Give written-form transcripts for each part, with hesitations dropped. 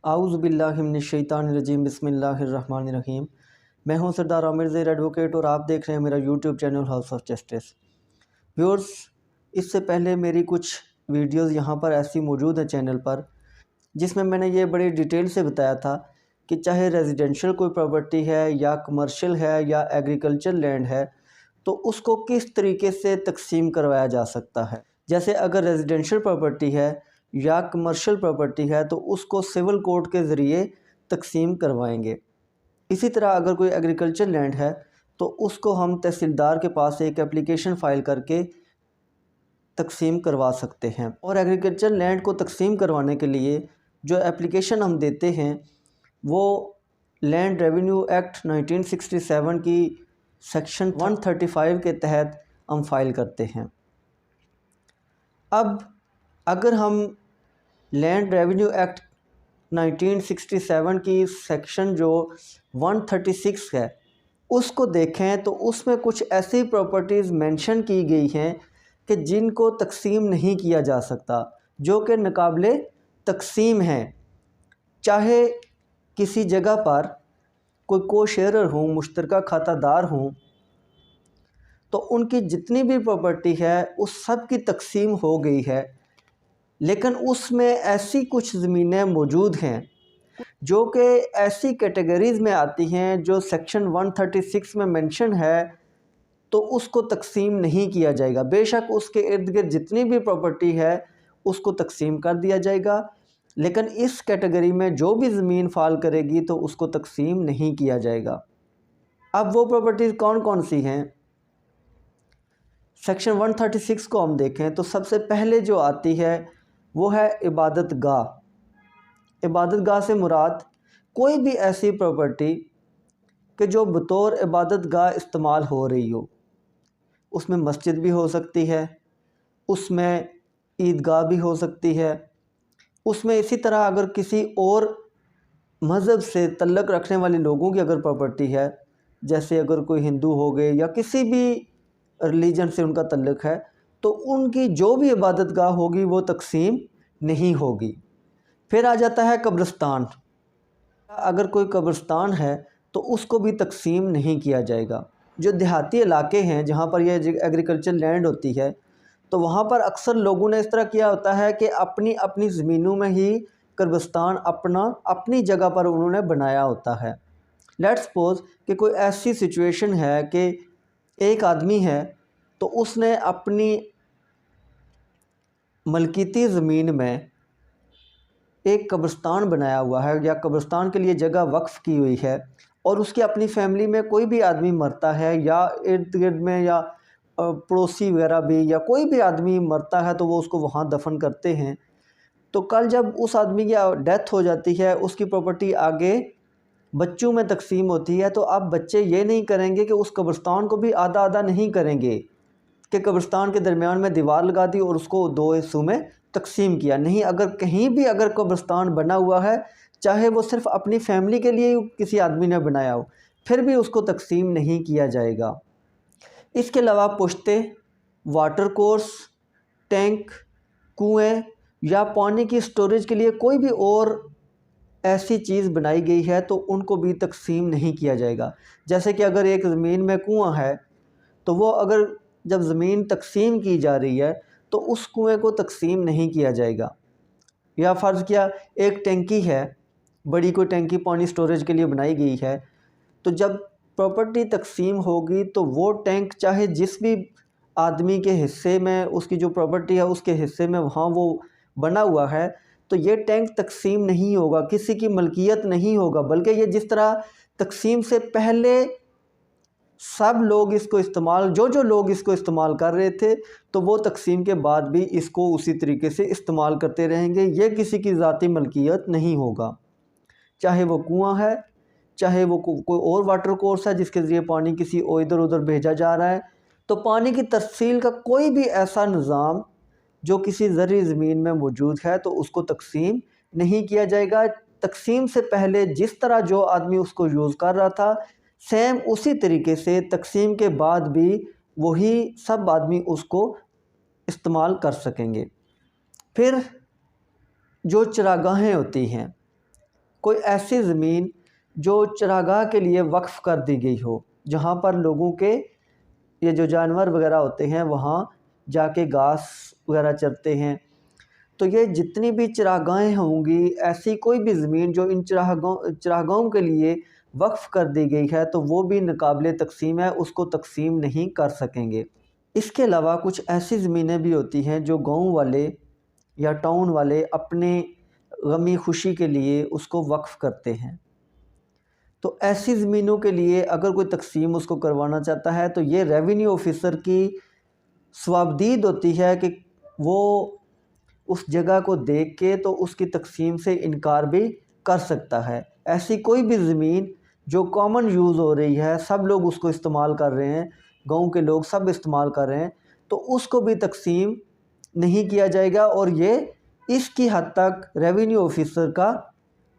आऊज़ुबिल्लाहिमिनश्शैतानिर्रजीम बिस्मिल्लाहिर्रहमानिर्रहीम। मैं हूं सरदार आमिर ज़ैर एडवोकेट और आप देख रहे हैं मेरा YouTube channel house of justice. Viewers, इससे पहले मेरी कुछ वीडियोस यहां पर ऐसी मौजूद हैं चैनल पर जिसमें मैंने ये बड़ी डिटेल से बताया था कि चाहे रेजिडेंशियल कोई प्रॉपर्टी है या कमर्शियल है या एग्रीकल्चर लैंड है तो उसको किस तरीके से तकसीम करवाया जा सकता है। जैसे अगर रेजिडेंशियल प्रॉपर्टी है या कमर्शियल प्रॉपर्टी है तो उसको सिविल कोर्ट के ज़रिए तकसीम करवाएंगे। इसी तरह अगर कोई एग्रीकल्चर लैंड है तो उसको हम तहसीलदार के पास एक एप्लीकेशन फ़ाइल करके तकसीम करवा सकते हैं। और एग्रीकल्चर लैंड को तकसीम करवाने के लिए जो एप्लीकेशन हम देते हैं वो लैंड रेवेन्यू एक्ट 1967 की सेक्शन 135 के तहत हम फाइल करते हैं। अब अगर हम लैंड रेवेन्यू एक्ट 1967 की सेक्शन जो 136 है उसको देखें तो उसमें कुछ ऐसी प्रॉपर्टीज़ मेंशन की गई हैं कि जिनको तकसीम नहीं किया जा सकता, जो कि नाकाबिले तकसीम हैं। चाहे किसी जगह पर कोई को-शेयरर हों, मुश्तरका खातादार हों, तो उनकी जितनी भी प्रॉपर्टी है उस सब की तकसीम हो गई है, लेकिन उसमें ऐसी कुछ ज़मीनें मौजूद हैं जो कि ऐसी कैटेगरीज़ में आती हैं जो सेक्शन 136 में मेंशन है, तो उसको तकसीम नहीं किया जाएगा। बेशक उसके इर्द गिर्द जितनी भी प्रॉपर्टी है उसको तकसीम कर दिया जाएगा, लेकिन इस कैटेगरी में जो भी ज़मीन फ़ाल करेगी तो उसको तकसीम नहीं किया जाएगा। अब वो प्रॉपर्टीज़ कौन कौन सी हैं? सेक्शन 136 को हम देखें तो सबसे पहले जो आती है वो है इबादत गाह। इबादत गाह से मुराद कोई भी ऐसी प्रॉपर्टी कि जो बतौर इबादत गाह इस्तेमाल हो रही हो। उसमें मस्जिद भी हो सकती है, उसमें ईदगाह भी हो सकती है, उसमें इसी तरह अगर किसी और मज़हब से तल्लक़ रखने वाले लोगों की अगर प्रॉपर्टी है, जैसे अगर कोई हिंदू हो गए या किसी भी रिलीजन से उनका तल्लुक़ है, तो उनकी जो भी इबादत गाह होगी वो तकसीम नहीं होगी। फिर आ जाता है कब्रिस्तान। अगर कोई कब्रिस्तान है तो उसको भी तकसीम नहीं किया जाएगा। जो देहाती इलाके हैं जहाँ पर यह एग्रीकल्चर लैंड होती है तो वहाँ पर अक्सर लोगों ने इस तरह किया होता है कि अपनी अपनी ज़मीनों में ही कब्रिस्तान अपनी जगह पर उन्होंने बनाया होता है। लेट्स सपोज़ कि कोई ऐसी सिचुएशन है कि एक आदमी है तो उसने अपनी मलकीती ज़मीन में एक कब्रिस्तान बनाया हुआ है या कब्रिस्तान के लिए जगह वक्फ़ की हुई है, और उसकी अपनी फैमिली में कोई भी आदमी मरता है या इर्द गिर्द में या पड़ोसी वगैरह भी या कोई भी आदमी मरता है तो वो उसको वहाँ दफन करते हैं। तो कल जब उस आदमी की डेथ हो जाती है, उसकी प्रॉपर्टी आगे बच्चों में तकसीम होती है, तो अब बच्चे ये नहीं करेंगे कि उस कब्रिस्तान को भी आधा आधा नहीं करेंगे कि कब्रिस्तान के दरमियान में दीवार लगा दी और उसको दो हिस्सों में तकसीम किया। नहीं, अगर कहीं भी अगर कब्रिस्तान बना हुआ है, चाहे वो सिर्फ़ अपनी फैमिली के लिए किसी आदमी ने बनाया हो, फिर भी उसको तकसीम नहीं किया जाएगा। इसके अलावा पुश्ते, वाटर कोर्स, टैंक, कुएँ या पानी की स्टोरेज के लिए कोई भी और ऐसी चीज़ बनाई गई है तो उनको भी तकसीम नहीं किया जाएगा। जैसे कि अगर एक ज़मीन में कुआँ है तो वो अगर जब ज़मीन तकसीम की जा रही है तो उस कुएँ को तकसीम नहीं किया जाएगा। या फ़र्ज़ किया एक टंकी है, बड़ी कोई टंकी पानी स्टोरेज के लिए बनाई गई है, तो जब प्रॉपर्टी तकसीम होगी तो वो टैंक चाहे जिस भी आदमी के हिस्से में उसकी जो प्रॉपर्टी है उसके हिस्से में वहाँ वो बना हुआ है, तो ये टैंक तकसीम नहीं होगा, किसी की मलकियत नहीं होगा, बल्कि ये जिस तरह तकसीम से पहले सब लोग इसको इस्तेमाल जो लोग इसको इस्तेमाल कर रहे थे तो वो तकसीम के बाद भी इसको उसी तरीके से इस्तेमाल करते रहेंगे। ये किसी की ज़ाती मलकियत नहीं होगा, चाहे वो कुआं है, चाहे वो कोई और वाटर कोर्स है जिसके ज़रिए पानी किसी और इधर उधर भेजा जा रहा है। तो पानी की तरसील का कोई भी ऐसा निज़ाम जो किसी ज़र्री ज़मीन में मौजूद है तो उसको तकसीम नहीं किया जाएगा। तकसीम से पहले जिस तरह जो आदमी उसको यूज़ कर रहा था, सेम उसी तरीके से तकसीम के बाद भी वही सब आदमी उसको इस्तेमाल कर सकेंगे। फिर जो चरागाहें होती हैं, कोई ऐसी ज़मीन जो चरागाह के लिए वक्फ़ कर दी गई हो, जहाँ पर लोगों के ये जो जानवर वगैरह होते हैं वहाँ जाके घास वगैरह चरते हैं। तो ये जितनी भी चरागाहें होंगी, ऐसी कोई भी ज़मीन जो इन चरागाहों के लिए वक्फ़ कर दी गई है, तो वो भी नाक़ाबिले तक़सीम है, उसको तक़सीम नहीं कर सकेंगे। इसके अलावा कुछ ऐसी ज़मीनें भी होती हैं जो गाँव वाले या टाउन वाले अपने गमी खुशी के लिए उसको वक्फ़ करते हैं। तो ऐसी ज़मीनों के लिए अगर कोई तक़सीम उसको करवाना चाहता है, तो ये रेवेन्यू ऑफिसर की स्वाबदीद होती है कि वो उस जगह को देख के तो उसकी तक़सीम से इनकार भी कर सकता है। ऐसी कोई भी ज़मीन जो कॉमन यूज़ हो रही है, सब लोग उसको इस्तेमाल कर रहे हैं, गाँव के लोग सब इस्तेमाल कर रहे हैं, तो उसको भी तक़सीम नहीं किया जाएगा। और ये इसकी हद तक रेवेन्यू ऑफिसर का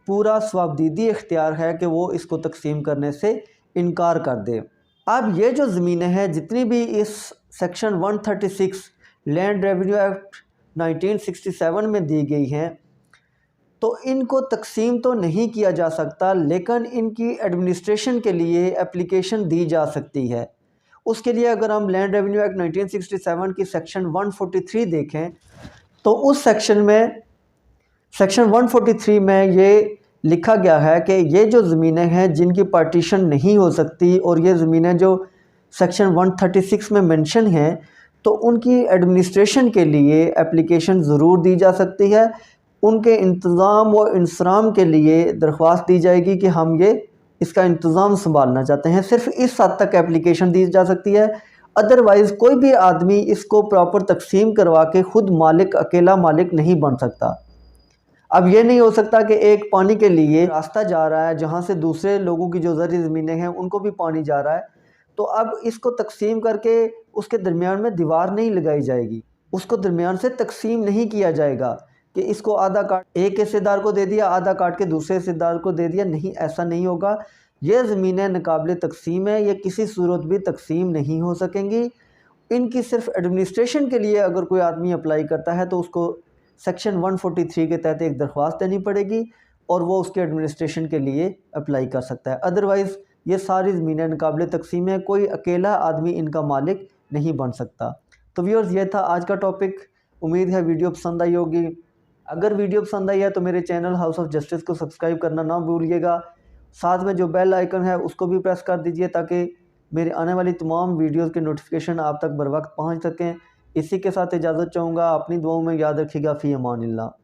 पूरा स्वाबदीदी इख्तियार है कि वो इसको तक़सीम करने से इनकार कर दे। अब ये जो ज़मीनें हैं जितनी भी इस सेक्शन 136 लैंड रेवेन्यू एक्ट 1967 में दी गई हैं, तो इनको तक़सीम तो नहीं किया जा सकता, लेकिन इनकी एडमिनिस्ट्रेशन के लिए एप्लीकेशन दी जा सकती है। उसके लिए अगर हम लैंड रेवेन्यू एक्ट 1967 की सेक्शन 143 देखें, तो उस सेक्शन 143 में ये लिखा गया है कि ये जो ज़मीनें हैं जिनकी पार्टीशन नहीं हो सकती, और ये ज़मीनें जो सेक्शन 136 में मेंशन हैं, तो उनकी एडमिनिस्ट्रेशन के लिए एप्लीकेशन ज़रूर दी जा सकती है। उनके इंतज़ाम व इंसराम के लिए दरख्वास्त दी जाएगी कि हम ये इसका इंतज़ाम संभालना चाहते हैं। सिर्फ़ इस हद तक एप्लीकेशन दी जा सकती है। अदरवाइज़ कोई भी आदमी इसको प्रॉपर तक़सीम करवा के ख़ुद मालिक, अकेला मालिक नहीं बन सकता। अब ये नहीं हो सकता कि एक पानी के लिए रास्ता जा रहा है जहाँ से दूसरे लोगों की जो ज़रई ज़मीनें हैं उनको भी पानी जा रहा है, तो अब इसको तक़सीम करके उसके दरमियान में दीवार नहीं लगाई जाएगी, उसको दरमियान से तक़सीम नहीं किया जाएगा कि इसको आधा काट एक हिस्सेदार को दे दिया, आधा काट के दूसरे हिस्सेदार को दे दिया। नहीं, ऐसा नहीं होगा। ये ज़मीनें नाक़ाबिले तक़सीम है, ये किसी सूरत भी तक़सीम नहीं हो सकेंगी। इनकी सिर्फ एडमिनिस्ट्रेशन के लिए अगर कोई आदमी अप्लाई करता है तो उसको सेक्शन 143 के तहत एक दरख्वास्त देनी पड़ेगी और वो उसके एडमिनिस्ट्रेशन के लिए अप्लाई कर सकता है। अदरवाइज़ ये सारी ज़मीनें नाक़ाबिले तक़सीम है, कोई अकेला आदमी इनका मालिक नहीं बन सकता। तो व्यूअर्स, ये था आज का टॉपिक। उम्मीद है वीडियो पसंद आई होगी। अगर वीडियो पसंद आई है तो मेरे चैनल हाउस ऑफ जस्टिस को सब्सक्राइब करना ना भूलिएगा। साथ में जो बेल आइकन है उसको भी प्रेस कर दीजिए ताकि मेरे आने वाली तमाम वीडियोज़ के नोटिफिकेशन आप तक बर वक्त पहुँच सकें। इसी के साथ इजाज़त चाहूँगा। अपनी दुआओं में याद रखिएगा। फ़ी अमानिल्लाह।